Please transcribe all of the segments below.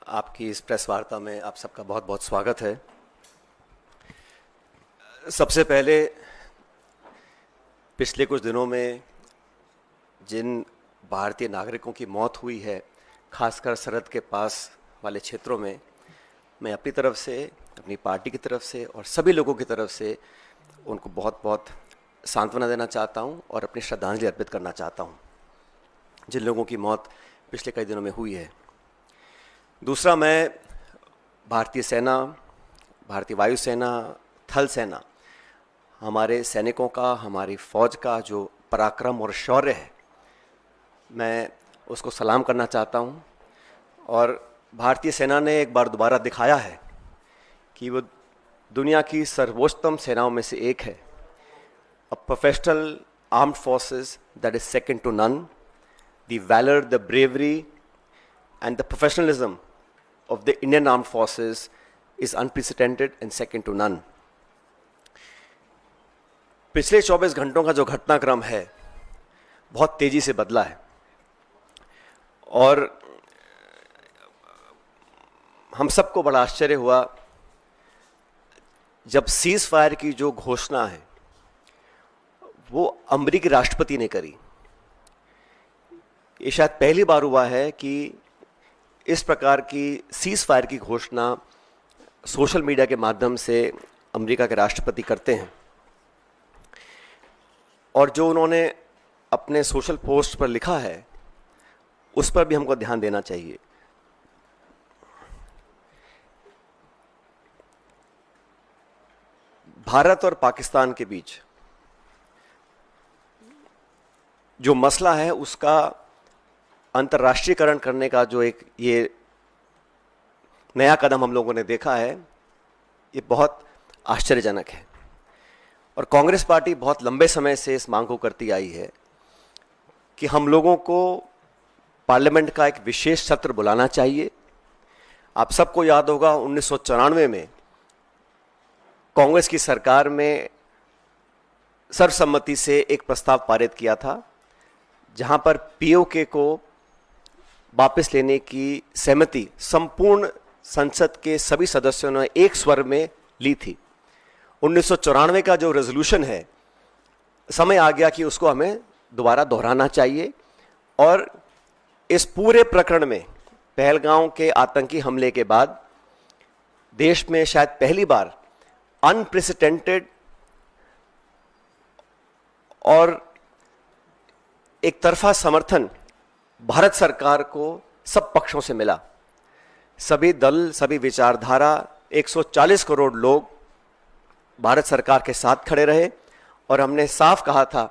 आपकी इस प्रेस वार्ता में आप सबका बहुत बहुत स्वागत है। सबसे पहले पिछले कुछ दिनों में जिन भारतीय नागरिकों की मौत हुई है, खासकर सरहद के पास वाले क्षेत्रों में, मैं अपनी तरफ से, अपनी पार्टी की तरफ से और सभी लोगों की तरफ से उनको बहुत बहुत सांत्वना देना चाहता हूं और अपनी श्रद्धांजलि अर्पित करना चाहता हूं जिन लोगों की मौत पिछले कई दिनों में हुई है। दूसरा, मैं भारतीय सेना, भारतीय वायुसेना, थल सेना, हमारे सैनिकों का, हमारी फौज का जो पराक्रम और शौर्य है, मैं उसको सलाम करना चाहता हूं। और भारतीय सेना ने एक बार दोबारा दिखाया है कि वो दुनिया की सर्वोच्चतम सेनाओं में से एक है। A professional armed forces that is second to none. The valour, the bravery and the professionalism of the Indian Armed Forces is unprecedented and second to none. पिछले 24 घंटों का जो घटनाक्रम है बहुत तेजी से बदला है और हम सबको बड़ा आश्चर्य हुआ जब सीज फायर की जो घोषणा है वो अमेरिकी राष्ट्रपति ने करी। ये शायद पहली बार हुआ है कि इस प्रकार की सीज फायर की घोषणा सोशल मीडिया के माध्यम से अमेरिका के राष्ट्रपति करते हैं। और जो उन्होंने अपने सोशल पोस्ट पर लिखा है उस पर भी हमको ध्यान देना चाहिए। भारत और पाकिस्तान के बीच जो मसला है उसका अंतर्राष्ट्रीयकरण करने का जो एक ये नया कदम हम लोगों ने देखा है, ये बहुत आश्चर्यजनक है। और कांग्रेस पार्टी बहुत लंबे समय से इस मांग को करती आई है कि हम लोगों को पार्लियामेंट का एक विशेष सत्र बुलाना चाहिए। आप सबको याद होगा 1994 में कांग्रेस की सरकार में सर्वसम्मति से एक प्रस्ताव पारित किया था जहां पर पीओके को वापस लेने की सहमति संपूर्ण संसद के सभी सदस्यों ने एक स्वर में ली थी। 1994 का जो रेजोल्यूशन है, समय आ गया कि उसको हमें दोबारा दोहराना चाहिए। और इस पूरे प्रकरण में पहलगांव के आतंकी हमले के बाद देश में शायद पहली बार अनप्रेसिडेंटेड और एक तरफा समर्थन भारत सरकार को सब पक्षों से मिला। सभी दल, सभी विचारधारा, 140 करोड़ लोग भारत सरकार के साथ खड़े रहे और हमने साफ कहा था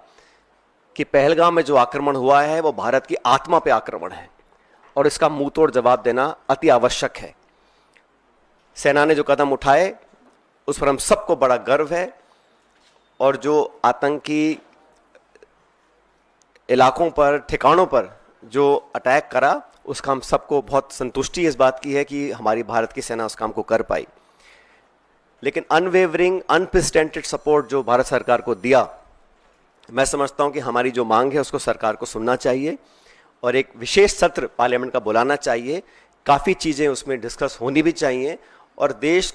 कि पहलगाम में जो आक्रमण हुआ है वो भारत की आत्मा पे आक्रमण है और इसका मुंह तोड़ जवाब देना अति आवश्यक है। सेना ने जो कदम उठाए उस पर हम सबको बड़ा गर्व है और जो आतंकी इलाकों पर, ठिकानों पर जो अटैक करा उसका हम सबको बहुत संतुष्टि इस बात की है कि हमारी भारत की सेना उस काम को कर पाई। लेकिन अनवेवरिंग, अनप्रेसिडेंटेड सपोर्ट जो भारत सरकार को दिया, मैं समझता हूं कि हमारी जो मांग है उसको सरकार को सुनना चाहिए और एक विशेष सत्र पार्लियामेंट का बुलाना चाहिए। काफ़ी चीज़ें उसमें डिस्कस होनी भी चाहिए और देश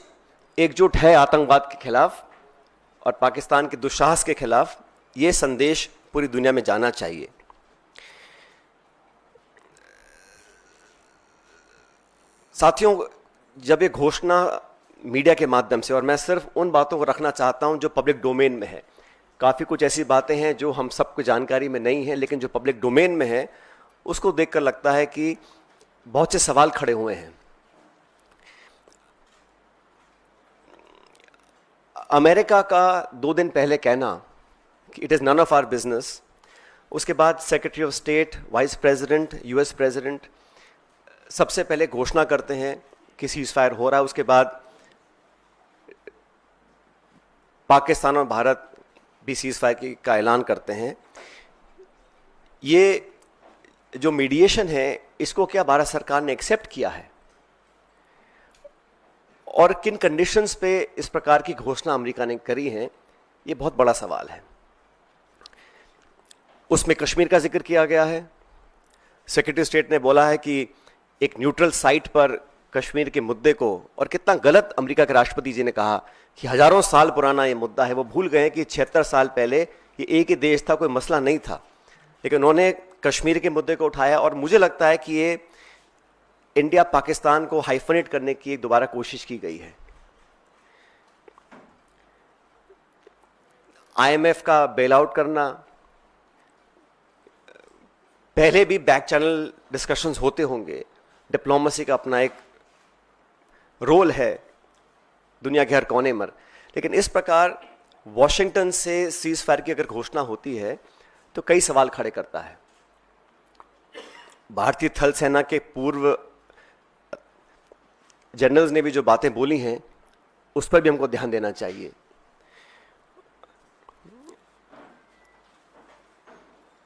एकजुट है आतंकवाद के खिलाफ और पाकिस्तान के दुस्साहस के खिलाफ। ये संदेश पूरी दुनिया में जाना चाहिए। साथियों, जब ये घोषणा मीडिया के माध्यम से, और मैं सिर्फ उन बातों को रखना चाहता हूं जो पब्लिक डोमेन में है, काफ़ी कुछ ऐसी बातें हैं जो हम सबको जानकारी में नहीं है, लेकिन जो पब्लिक डोमेन में है उसको देखकर लगता है कि बहुत से सवाल खड़े हुए हैं। अमेरिका का 2 दिन पहले कहना कि it is none of our business, उसके बाद secretary of state, vice president, US president सबसे पहले घोषणा करते हैं कि सीज फायर हो रहा है, उसके बाद पाकिस्तान और भारत भी सीज फायर का ऐलान करते हैं। ये जो मीडिएशन है इसको क्या भारत सरकार ने एक्सेप्ट किया है और किन कंडीशंस पे इस प्रकार की घोषणा अमेरिका ने करी है, ये बहुत बड़ा सवाल है। उसमें कश्मीर का जिक्र किया गया है। सेक्रेटरी स्टेट ने बोला है कि एक न्यूट्रल साइट पर कश्मीर के मुद्दे को, और कितना गलत अमेरिका के राष्ट्रपति जी ने कहा कि हजारों साल पुराना ये मुद्दा है। वो भूल गए कि 76 साल पहले ये एक ही देश था, कोई मसला नहीं था, लेकिन उन्होंने कश्मीर के मुद्दे को उठाया। और मुझे लगता है कि ये इंडिया पाकिस्तान को हाइफनेट करने की एक दोबारा कोशिश की गई है। IMF का बेल आउट करना, पहले भी बैक चैनल डिस्कशंस होते होंगे, डिप्लोमेसी का अपना एक रोल है दुनिया के हर कोने में, लेकिन इस प्रकार वॉशिंगटन से सीज फायर की अगर घोषणा होती है तो कई सवाल खड़े करता है। भारतीय थल सेना के पूर्व जनरल्स ने भी जो बातें बोली हैं उस पर भी हमको ध्यान देना चाहिए।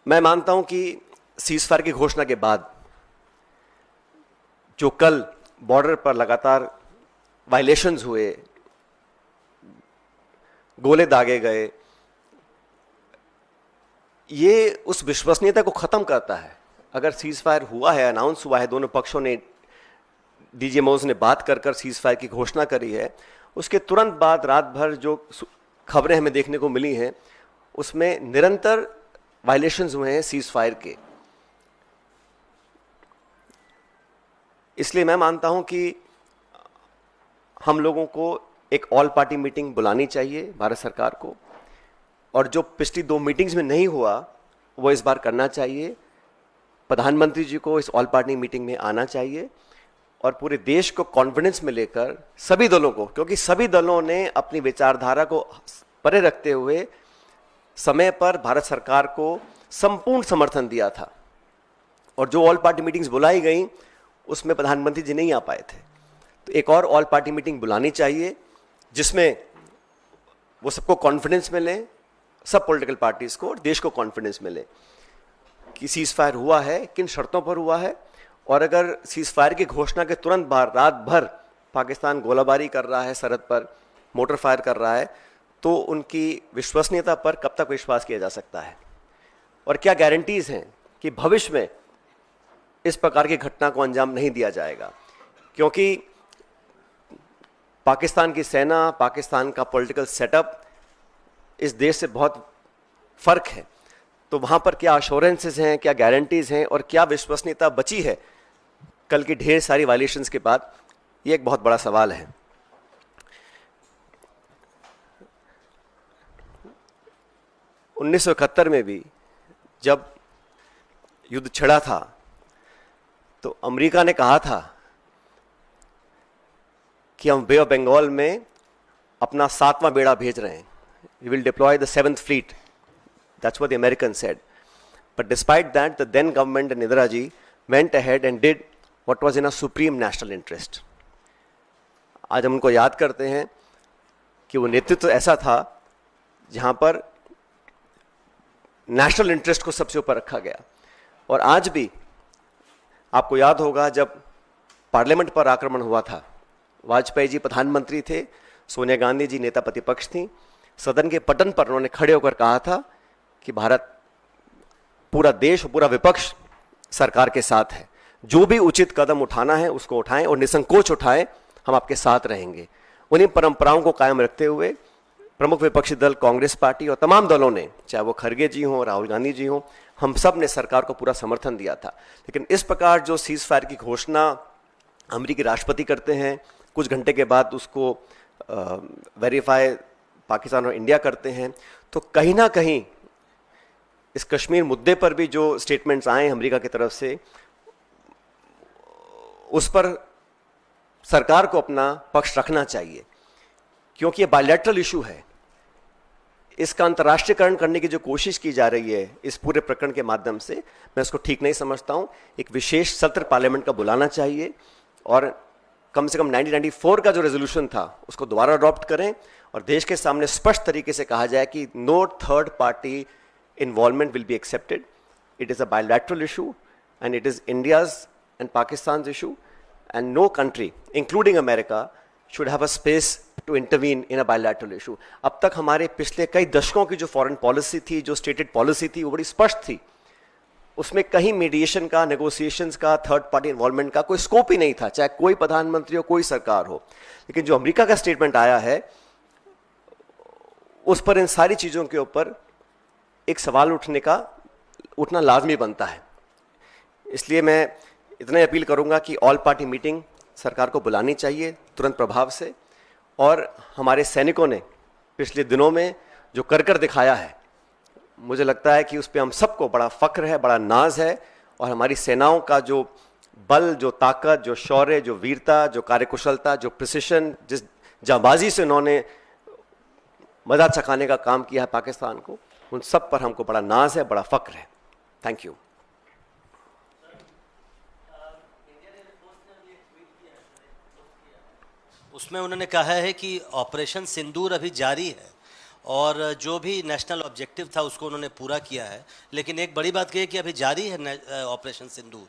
मैं मानता हूं कि सीज फायर की घोषणा के बाद जो कल बॉर्डर पर लगातार वायलेशंस हुए, गोले दागे गए, ये उस विश्वसनीयता को खत्म करता है। अगर सीज फायर हुआ है, अनाउंस हुआ है, दोनों पक्षों ने, डीजीएमओज ने बात कर सीज फायर की घोषणा करी है, उसके तुरंत बाद रात भर जो खबरें हमें देखने को मिली हैं उसमें निरंतर वायलेशंस हुए हैं सीज फायर के। इसलिए मैं मानता हूं कि हम लोगों को एक ऑल पार्टी मीटिंग बुलानी चाहिए भारत सरकार को, और जो पिछली 2 मीटिंग्स में नहीं हुआ वो इस बार करना चाहिए। प्रधानमंत्री जी को इस ऑल पार्टी मीटिंग में आना चाहिए और पूरे देश को कॉन्फिडेंस में लेकर सभी दलों को, क्योंकि सभी दलों ने अपनी विचारधारा को परे रखते हुए समय पर भारत सरकार को संपूर्ण समर्थन दिया था, और जो ऑल पार्टी मीटिंग्स बुलाई गई उसमें प्रधानमंत्री जी नहीं आ पाए थे। तो एक और ऑल पार्टी मीटिंग बुलानी चाहिए जिसमें वो सबको कॉन्फिडेंस मिले, सब पॉलिटिकल पार्टीज को और देश को कॉन्फिडेंस मिले कि सीज फायर हुआ है, किन शर्तों पर हुआ है, और अगर सीज फायर की घोषणा के तुरंत बाद रात भर पाकिस्तान गोलाबारी कर रहा है, सरहद पर मोटर फायर कर रहा है, तो उनकी विश्वसनीयता पर कब तक विश्वास किया जा सकता है, और क्या गारंटीज हैं कि भविष्य में इस प्रकार की घटना को अंजाम नहीं दिया जाएगा। क्योंकि पाकिस्तान की सेना, पाकिस्तान का पॉलिटिकल सेटअप इस देश से बहुत फर्क है, तो वहां पर क्या अश्योरेंसेस हैं, क्या गारंटीज हैं, और क्या विश्वसनीयता बची है कल की ढेर सारी वायलेशंस के बाद, ये एक बहुत बड़ा सवाल है। उन्नीस सौ 71 में भी जब युद्ध छिड़ा था तो अमेरिका ने कहा था कि हम बे ऑफ बंगाल में अपना 7वां बेड़ा भेज रहे हैं, we will deploy the 7th fleet. That's what the Americans said. But despite that, the then government and Indira ji went ahead and did what was in a supreme national interest. आज हम उनको याद करते हैं कि वो नेतृत्व ऐसा था जहां पर नेशनल इंटरेस्ट को सबसे ऊपर रखा गया। और आज भी आपको याद होगा जब पार्लियामेंट पर आक्रमण हुआ था, वाजपेयी जी प्रधानमंत्री थे, सोनिया गांधी जी नेता प्रतिपक्ष थी, सदन के पटन पर उन्होंने खड़े होकर कहा था कि भारत, पूरा देश, पूरा विपक्ष सरकार के साथ है, जो भी उचित कदम उठाना है उसको उठाएं और निसंकोच उठाएं, हम आपके साथ रहेंगे। उन्हीं परंपराओं को कायम रखते हुए प्रमुख विपक्षी दल कांग्रेस पार्टी और तमाम दलों ने, चाहे वो खरगे जी हों, राहुल गांधी जी हों, हम सब ने सरकार को पूरा समर्थन दिया था। लेकिन इस प्रकार जो सीज फायर की घोषणा अमेरिकी राष्ट्रपति करते हैं, कुछ घंटे के बाद उसको वेरीफाई पाकिस्तान और इंडिया करते हैं, तो कहीं ना कहीं इस कश्मीर मुद्दे पर भी जो स्टेटमेंट्स आए अमेरिका की तरफ से, उस पर सरकार को अपना पक्ष रखना चाहिए, क्योंकि ये बायलैटरल इशू है। इसका अंतर्राष्ट्रीयकरण करने की जो कोशिश की जा रही है इस पूरे प्रकरण के माध्यम से, मैं उसको ठीक नहीं समझता हूं। एक विशेष सत्र पार्लियामेंट का बुलाना चाहिए और कम से कम 1994 का जो रेजोल्यूशन था उसको दोबारा अडॉप्ट करें और देश के सामने स्पष्ट तरीके से कहा जाए कि no third party involvement will be accepted, it is a bilateral issue and it is India's and Pakistan issue and no country including America should have a space to intervene in a bilateral issue. अब तक हमारे पिछले कई दशकों की जो foreign policy थी, जो स्टेटेड पॉलिसी थी, वो बड़ी स्पष्ट थी उसमें कहीं मीडिएशन का, नेगोशिएशंस का, थर्ड पार्टी इन्वॉल्वमेंट का कोई स्कोप ही नहीं था, चाहे कोई प्रधानमंत्री हो, कोई सरकार हो। लेकिन जो अमेरिका का स्टेटमेंट आया है उस पर, इन सारी चीज़ों के ऊपर एक सवाल उठना लाजमी बनता है। इसलिए मैं इतना अपील करूंगा कि ऑल पार्टी मीटिंग सरकार को बुलानी चाहिए तुरंत प्रभाव से। और हमारे सैनिकों ने पिछले दिनों में जो कर दिखाया है, मुझे लगता है कि उस पर हम सबको बड़ा फख्र है, बड़ा नाज है। और हमारी सेनाओं का जो बल, जो ताकत, जो शौर्य, जो वीरता, जो कार्यकुशलता, जो प्रिसिशन, जिस जांबाजी से उन्होंने मजा चखाने का काम किया है पाकिस्तान को, उन सब पर हमको बड़ा नाज है, बड़ा फख्र है। Thank you. उसमें उन्होंने कहा है कि ऑपरेशन सिंदूर अभी जारी है और जो भी नेशनल ऑब्जेक्टिव था उसको उन्होंने पूरा किया है, लेकिन एक बड़ी बात कही है कि अभी जारी है ऑपरेशन सिंदूर।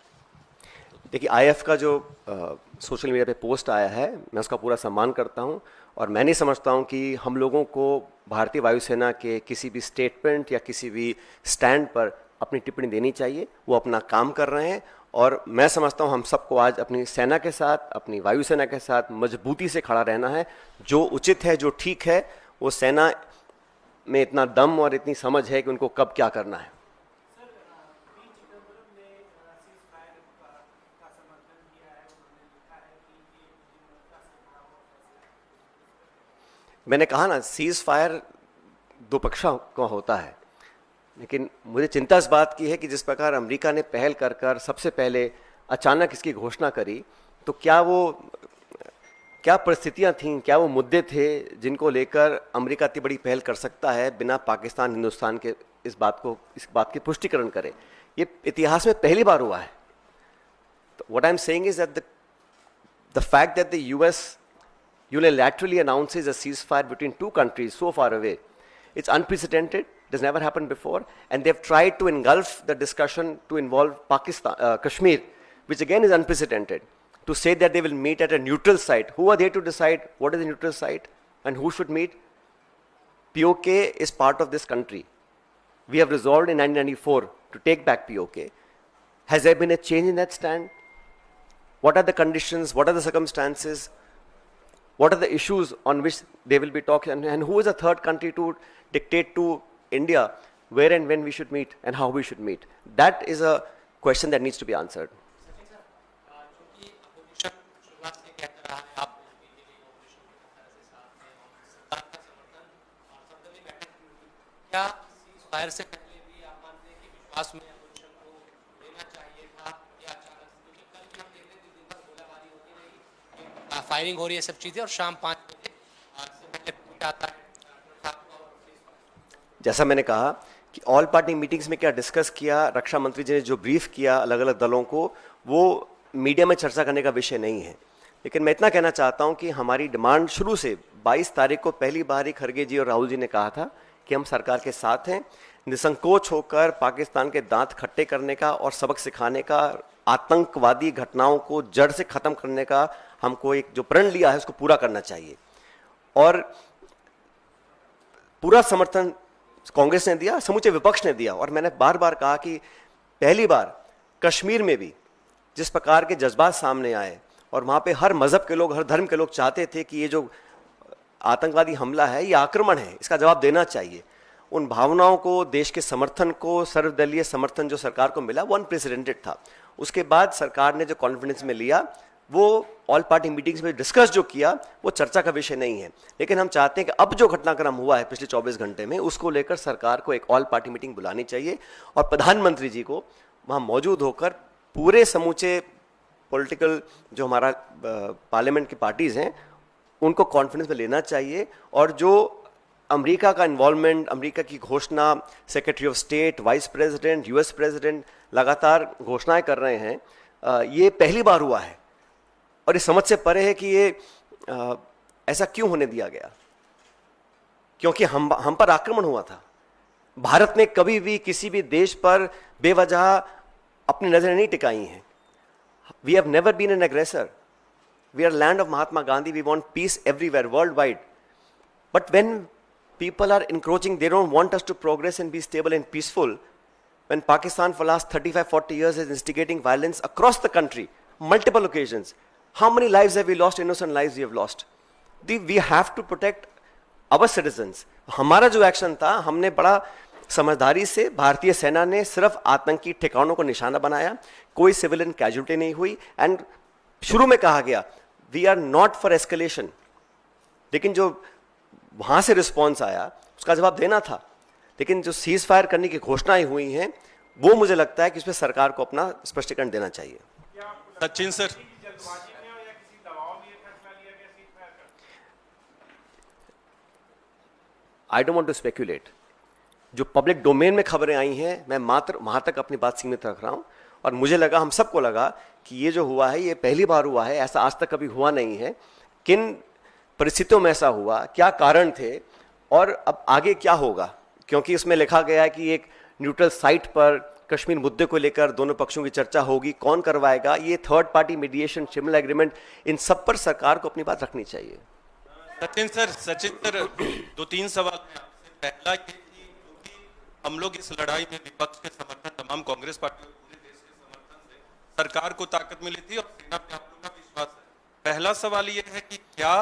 देखिए, आईएफ का जो सोशल मीडिया पे पोस्ट आया है, मैं उसका पूरा सम्मान करता हूं और मैं नहीं समझता हूं कि हम लोगों को भारतीय वायुसेना के किसी भी स्टेटमेंट या किसी भी स्टैंड पर अपनी टिप्पणी देनी चाहिए। वो अपना काम कर रहे हैं और मैं समझता हूं हम सबको आज अपनी सेना के साथ, अपनी वायुसेना के साथ मजबूती से खड़ा रहना है। जो उचित है, जो ठीक है, वो सेना में इतना दम और इतनी समझ है कि उनको कब क्या करना है। मैंने कहा ना, सीज फायर दो पक्षों का होता है, लेकिन मुझे चिंता इस बात की है कि जिस प्रकार अमेरिका ने पहल कर सबसे पहले अचानक इसकी घोषणा करी, तो क्या परिस्थितियां थीं, क्या वो मुद्दे थे जिनको लेकर अमेरिका इतनी बड़ी पहल कर सकता है बिना पाकिस्तान, हिंदुस्तान के इस बात की पुष्टिकरण करे। ये इतिहास में पहली बार हुआ है। तो what I am saying is that the fact that the US unilaterally announces a ceasefire between two countries so far away, it's unprecedented. It has never happened before, and they've tried to engulf the discussion to involve Kashmir, which again is unprecedented. To say that they will meet at a neutral site, who are they to decide what is the neutral site and who should meet? POK is part of this country. We have resolved in 1994 to take back POK. Has there been a change in that stand? What are the conditions? What are the circumstances? What are the issues on which they will be talking? And who is a third country to dictate to India where and when we should meet and how we should meet? That is a question that needs to be answered. Fire से पहले भी आप मानते हैं कि विश्वास में opposition को लेना चाहिए था या अचानक, क्योंकि कल भी हम देख रहे थे दिन भर गोलाबारी होती रही, फायरिंग हो रही है, सब चीजें, और शाम 5 बजे से पहले ट्वीट आता है। जैसा मैंने कहा कि ऑल पार्टी मीटिंग्स में क्या डिस्कस किया, रक्षा मंत्री जी ने जो ब्रीफ किया अलग अलग दलों को, वो मीडिया में चर्चा करने का विषय नहीं है। लेकिन मैं इतना कहना चाहता हूं कि हमारी डिमांड शुरू से 22 तारीख को पहली बार ही खड़गे जी और राहुल जी ने कहा था कि हम सरकार के साथ हैं, निसंकोच होकर पाकिस्तान के दांत खट्टे करने का और सबक सिखाने का, आतंकवादी घटनाओं को जड़ से खत्म करने का हमको एक जो प्रण लिया है उसको पूरा करना चाहिए। और पूरा समर्थन कांग्रेस ने दिया, समूचे विपक्ष ने दिया। और मैंने बार बार कहा कि पहली बार कश्मीर में भी जिस प्रकार के जज्बात सामने आए और वहां पे हर मजहब के लोग, हर धर्म के लोग चाहते थे कि ये जो आतंकवादी हमला है, ये आक्रमण है, इसका जवाब देना चाहिए। उन भावनाओं को, देश के समर्थन को, सर्वदलीय समर्थन जो सरकार को मिला वो अनप्रेसिडेंटेड था। उसके बाद सरकार ने जो कॉन्फिडेंस में लिया, वो ऑल पार्टी मीटिंग्स में डिस्कस जो किया वो चर्चा का विषय नहीं है। लेकिन हम चाहते हैं कि अब जो घटनाक्रम हुआ है पिछले 24 घंटे में, उसको लेकर सरकार को एक ऑल पार्टी मीटिंग बुलानी चाहिए और प्रधानमंत्री जी को वहाँ मौजूद होकर पूरे समूचे पॉलिटिकल जो हमारा पार्लियामेंट की पार्टीज़ हैं उनको कॉन्फिडेंस में लेना चाहिए। और जो अमेरिका का इन्वॉल्वमेंट, अमेरिका की घोषणा, secretary of state, vice president, US president लगातार घोषणाएं कर रहे हैं, ये पहली बार हुआ है और ये समझ से परे है कि ये ऐसा क्यों होने दिया गया, क्योंकि हम पर आक्रमण हुआ था। भारत ने कभी भी किसी भी देश पर बेवजह अपनी नजरें नहीं टिकाई हैं। We have never been an aggressor. We are land of Mahatma Gandhi. We want peace everywhere, worldwide. But when people are encroaching, they don't want us to progress and be stable and peaceful. when Pakistan for last 35-40 years is instigating violence across the country, multiple occasions, how many lives have we lost? Innocent lives we have lost. We have to protect our citizens. हमारा जो action था, हमने बड़ा समझदारी से, भारतीय सेना ने सिर्फ आतंकी ठिकानों को निशाना बनाया, कोई सिविलियन कैजुअल्टी नहीं हुई, एंड शुरू में कहा गया we are not for escalation, लेकिन जो वहां से रिस्पॉन्स आया उसका जवाब देना था। लेकिन जो सीज फायर करने की घोषणाएं हुई हैं, वो मुझे लगता है कि इसमें सरकार को अपना स्पष्टीकरण देना चाहिए। Sachin sir, I don't want to speculate. जो पब्लिक डोमेन में खबरें आई हैं, मैं मात्र वहां तक अपनी बात सीमित रख रहा हूं, और मुझे लगा, हम सबको लगा कि ये जो हुआ है ये पहली बार हुआ है, ऐसा आज तक कभी हुआ नहीं है। किन परिस्थितियों में ऐसा हुआ, क्या कारण थे, और अब आगे क्या होगा, क्योंकि इसमें लिखा गया है कि एक न्यूट्रल साइट पर कश्मीर मुद्दे को लेकर दोनों पक्षों की चर्चा होगी, कौन करवाएगा, ये third party mediation, Shimla agreement, इन सब पर सरकार को अपनी बात रखनी चाहिए। सचिन सर 2-3 सवाल हैं आपसे। पहला ये कि क्योंकि हम लोग इस लड़ाई में विपक्ष के समर्थन, तमाम कांग्रेस पार्टी और पूरे देश के समर्थन से सरकार को ताकत मिली थी और सेना पे आप लोग का विश्वास है। पहला सवाल ये है कि क्या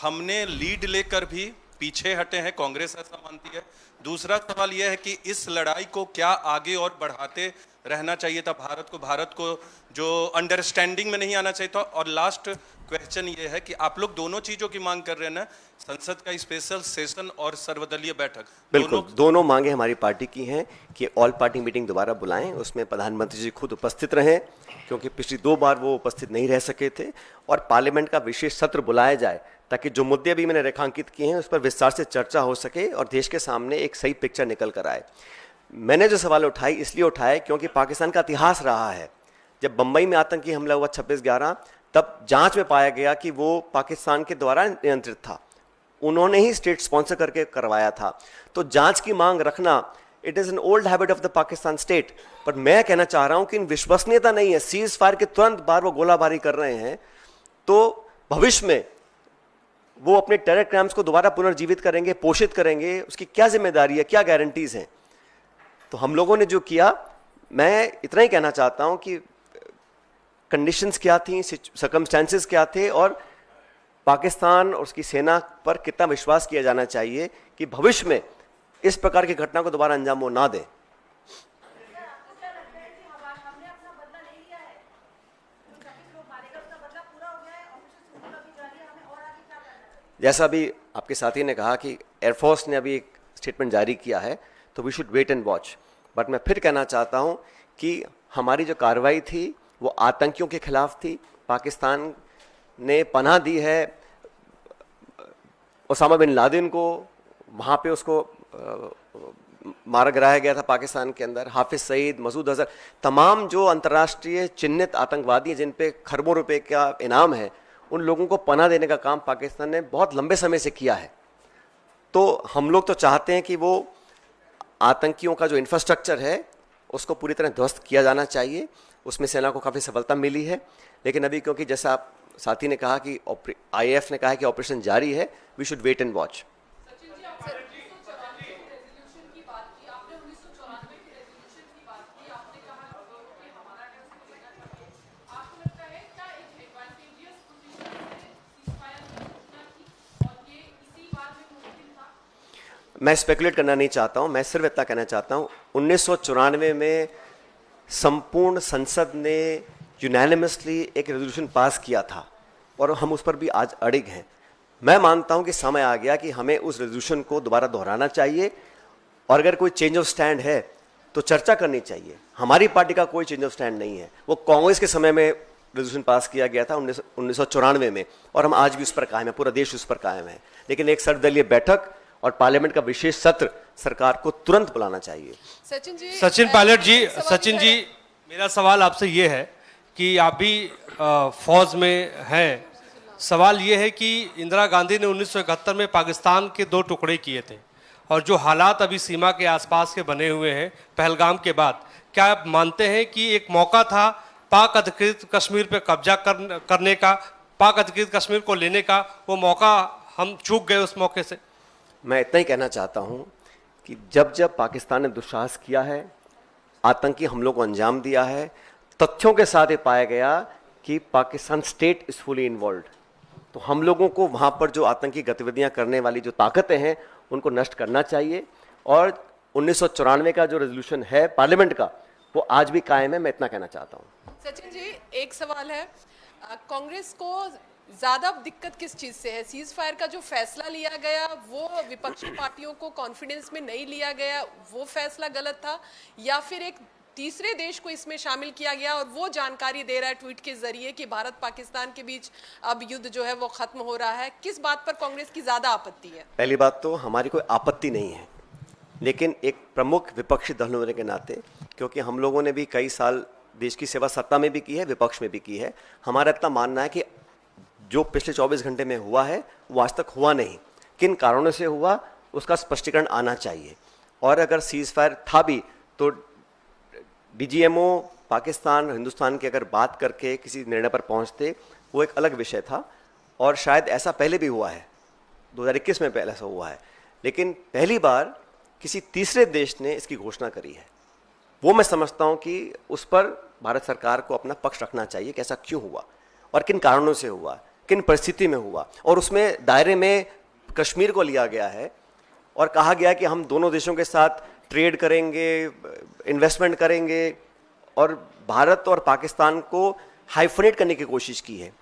हमने लीड लेकर भी पीछे हटे हैं, कांग्रेस ऐसा मानती है? दूसरा सवाल यह है कि इस लड़ाई को क्या आगे और बढ़ाते रहना चाहिए था भारत को जो अंडरस्टैंडिंग में नहीं आना चाहिए था? और लास्ट क्वेश्चन ये है कि आप लोग दोनों चीजों की मांग कर रहे हैं ना, संसद का स्पेशल सेशन और सर्वदलीय बैठक। बिल्कुल, दोनों मांगे हमारी पार्टी की हैं कि ऑल पार्टी मीटिंग दोबारा बुलाएं, उसमें प्रधानमंत्री जी खुद उपस्थित रहें, क्योंकि पिछली 2 बार वो उपस्थित नहीं रह सके थे, और पार्लियामेंट का विशेष सत्र बुलाया जाए ताकि जो मुद्दे अभी मैंने रेखांकित किए हैं उस पर विस्तार से चर्चा हो सके और देश के सामने एक सही पिक्चर निकल कर आए। मैंने जो सवाल उठाई इसलिए उठाए क्योंकि पाकिस्तान का इतिहास रहा है। जब बंबई में आतंकी हमला हुआ 26/11, तब जांच में पाया गया कि वो पाकिस्तान के द्वारा नियंत्रित था, उन्होंने ही स्टेट स्पॉन्सर करके करवाया था। तो जांच की मांग रखना, it is an old habit of the Pakistan state. पर मैं कहना चाह रहा हूं कि इन विश्वसनीयता नहीं है। सीज फायर के तुरंत बाद वो गोलाबारी कर रहे हैं, तो भविष्य में वो अपने टेरर क्राइम्स को दोबारा पुनर्जीवित करेंगे, पोषित करेंगे, उसकी क्या जिम्मेदारी है, क्या गारंटीज हैं? तो हम लोगों ने जो किया, मैं इतना ही कहना चाहता हूं कि कंडीशंस क्या थी, सर्कमस्टेंसेस क्या थे, और पाकिस्तान और उसकी सेना पर कितना विश्वास किया जाना चाहिए कि भविष्य में इस प्रकार की घटना को दोबारा अंजाम वो ना दें। जैसा अभी आपके साथी ने कहा कि एयरफोर्स ने अभी एक स्टेटमेंट जारी किया है, तो we should wait and watch. But मैं फिर कहना चाहता हूं कि हमारी जो कार्रवाई थी वो आतंकियों के खिलाफ थी। पाकिस्तान ने पनाह दी है ओसामा बिन लादेन को, वहाँ पे उसको मारा गिराया गया था पाकिस्तान के अंदर। हाफिज सईद, मसूद अजहर, तमाम जो अंतर्राष्ट्रीय चिन्हित आतंकवादी हैं जिन पे खरबों रुपए का इनाम है, उन लोगों को पनाह देने का काम पाकिस्तान ने बहुत लंबे समय से किया है। तो हम लोग तो चाहते हैं कि वो आतंकियों का जो इंफ्रास्ट्रक्चर है उसको पूरी तरह ध्वस्त किया जाना चाहिए। उसमें सेना को काफ़ी सफलता मिली है, लेकिन अभी क्योंकि जैसा आप साथी ने कहा कि IAF ने कहा है कि ऑपरेशन जारी है, we should wait and watch. मैं स्पेकुलेट करना नहीं चाहता हूं, मैं सिर्फ इतना कहना चाहता हूं 1994 में संपूर्ण संसद ने यूनानिमसली एक रेजोल्यूशन पास किया था और हम उस पर भी आज अड़िग हैं। मैं मानता हूं कि समय आ गया कि हमें उस रेजोल्यूशन को दोबारा दोहराना चाहिए, और अगर कोई चेंज ऑफ स्टैंड है तो चर्चा करनी चाहिए। हमारी पार्टी का कोई चेंज ऑफ स्टैंड नहीं है, वो कांग्रेस के समय में रेजोल्यूशन पास किया गया था 1994 में, और हम आज भी उस पर कायम है, पूरा देश उस पर कायम है। लेकिन एक सर्वदलीय बैठक और पार्लियामेंट का विशेष सत्र सरकार को तुरंत बुलाना चाहिए। सचिन पायलट जी, मेरा सवाल आपसे ये है कि आप भी फौज में हैं। सवाल ये है कि इंदिरा गांधी ने 1971 में पाकिस्तान के 2 टुकड़े किए थे, और जो हालात अभी सीमा के आसपास के बने हुए हैं पहलगाम के बाद, क्या आप मानते हैं कि एक मौका था पाक अधिकृत कश्मीर पर कब्जा करने का, पाक अधिकृत कश्मीर को लेने का, वो मौका हम चूक गए उस मौके से? मैं इतना ही कहना चाहता हूं कि जब जब पाकिस्तान ने दुस्साहस किया है, आतंकी हमलों को अंजाम दिया है। तथ्यों के साथ ये पाया गया कि Pakistan state is fully involved. तो हम लोगों को वहाँ पर जो आतंकी गतिविधियाँ करने वाली जो ताकतें हैं उनको नष्ट करना चाहिए। और 1994 का जो रेजोल्यूशन है पार्लियामेंट का, वो आज भी कायम है। मैं इतना कहना चाहता हूँ। सचिन जी, एक सवाल है, कांग्रेस को ज्यादा दिक्कत किस चीज से है? सीज फायर का जो फैसला लिया गया वो विपक्षी पार्टियों को कॉन्फिडेंस में नहीं लिया गया, वो फैसला गलत था, या फिर एक तीसरे देश को इसमें शामिल किया गया और वो जानकारी दे रहा है ट्वीट के जरिए कि भारत पाकिस्तान के बीच अब युद्ध जो है वो खत्म हो रहा है? किस बात पर कांग्रेस की ज्यादा आपत्ति है? पहली बात तो हमारी कोई आपत्ति नहीं है, लेकिन एक प्रमुख विपक्षी दल होने के नाते, क्योंकि हम लोगों ने भी कई साल देश की सेवा सत्ता में भी की है, विपक्ष में भी की है, हमारा इतना मानना है कि जो पिछले 24 घंटे में हुआ है वो आज तक हुआ नहीं। किन कारणों से हुआ उसका स्पष्टीकरण आना चाहिए। और अगर सीज फायर था भी तो डीजीएमओ पाकिस्तान हिंदुस्तान की अगर बात करके किसी निर्णय पर पहुंचते, वो एक अलग विषय था। और शायद ऐसा पहले भी हुआ है, 2021 में पहले ऐसा हुआ है, लेकिन पहली बार किसी तीसरे देश ने इसकी घोषणा करी है। वो मैं समझता हूं कि उस पर भारत सरकार को अपना पक्ष रखना चाहिए कि ऐसा क्यों हुआ और किन कारणों से हुआ, किन परिस्थिति में हुआ। और उसमें दायरे में कश्मीर को लिया गया है और कहा गया कि हम दोनों देशों के साथ ट्रेड करेंगे, इन्वेस्टमेंट करेंगे, और भारत और पाकिस्तान को हाइफनेट करने की कोशिश की है।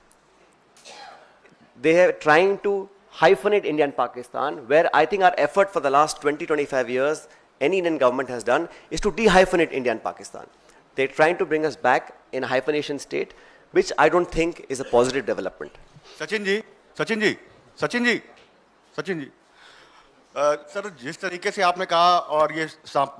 They have trying to hyphenate India and Pakistan, where I think our effort for the last 20-25 years any Indian government has done is to de-hyphenate India and Pakistan. They're trying to bring us back in a hyphenation state, which I don't think is a positive development. Sachin ji, sir जिस तरीके से आपने कहा, और ये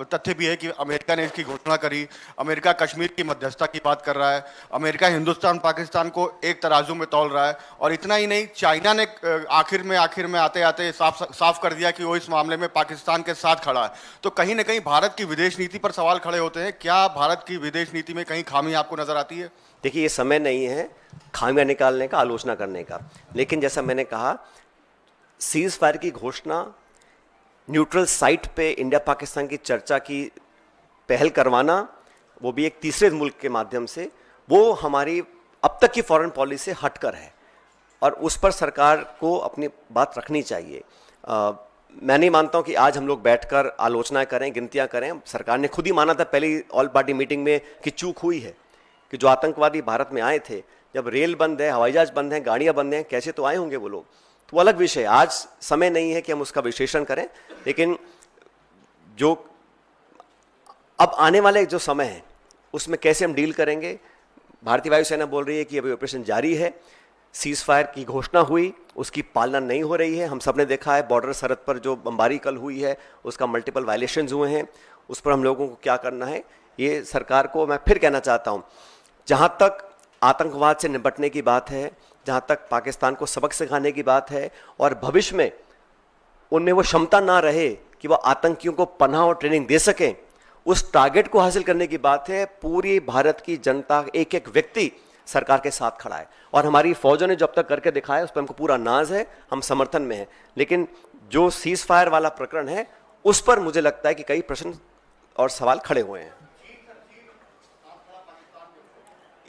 तथ्य भी है कि अमेरिका ने इसकी घोषणा करी, अमेरिका कश्मीर की मध्यस्थता की बात कर रहा है, अमेरिका हिंदुस्तान पाकिस्तान को एक तराजू में तौल रहा है, और इतना ही नहीं, चाइना ने आखिर में आते आते साफ कर दिया कि वो इस मामले में पाकिस्तान के साथ खड़ा है। तो कहीं ना कहीं भारत की विदेश नीति पर सवाल खड़े होते हैं। क्या भारत की विदेश नीति में कहीं खामी आपको नजर आती है? देखिए, ये समय नहीं है खामियां निकालने का, आलोचना करने का, लेकिन जैसा मैंने कहा, सीज फायर की घोषणा, न्यूट्रल साइट पे इंडिया पाकिस्तान की चर्चा की पहल करवाना, वो भी एक तीसरे मुल्क के माध्यम से, वो हमारी अब तक की फॉरेन पॉलिसी से हटकर है और उस पर सरकार को अपनी बात रखनी चाहिए। मैं नहीं मानता हूं कि आज हम लोग बैठकर आलोचना करें, गिनतियां करें। सरकार ने खुद ही माना था पहली ऑल पार्टी मीटिंग में कि चूक हुई है, कि जो आतंकवादी भारत में आए थे, जब रेल बंद है, हवाई जहाज बंद है, गाड़ियां बंद हैं, कैसे तो आए होंगे वो लोग, तो अलग विषय। आज समय नहीं है कि हम उसका विश्लेषण करें, लेकिन जो अब आने वाले जो समय है उसमें कैसे हम डील करेंगे। भारतीय वायुसेना बोल रही है कि अभी ऑपरेशन जारी है, सीज फायर की घोषणा हुई, उसकी पालना नहीं हो रही है। हम सब ने देखा है बॉर्डर सरहद पर जो बमबारी कल हुई है, उसका मल्टीपल वायलेशंस हुए हैं। उस पर हम लोगों को क्या करना है, ये सरकार को मैं फिर कहना चाहता हूँ, जहाँ तक आतंकवाद से निपटने की बात है, जहाँ तक पाकिस्तान को सबक सिखाने की बात है, और भविष्य में उनमें वो क्षमता ना रहे कि वो आतंकियों को पनाह और ट्रेनिंग दे सकें, उस टारगेट को हासिल करने की बात है। पूरी भारत की जनता, एक एक व्यक्ति सरकार के साथ खड़ा है, और हमारी फौजों ने जो अब तक करके दिखाया उस पर हमको पूरा नाज है, हम समर्थन में हैं। लेकिन जो सीज फायर वाला प्रकरण है, उस पर मुझे लगता है कि कई प्रश्न और सवाल खड़े हुए हैं।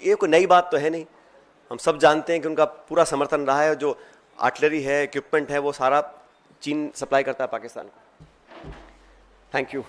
ये कोई नई बात तो है नहीं, हम सब जानते हैं कि उनका पूरा समर्थन रहा है। जो आर्टिलरी है, इक्विपमेंट है, वो सारा चीन सप्लाई करता है पाकिस्तान को। Thank you.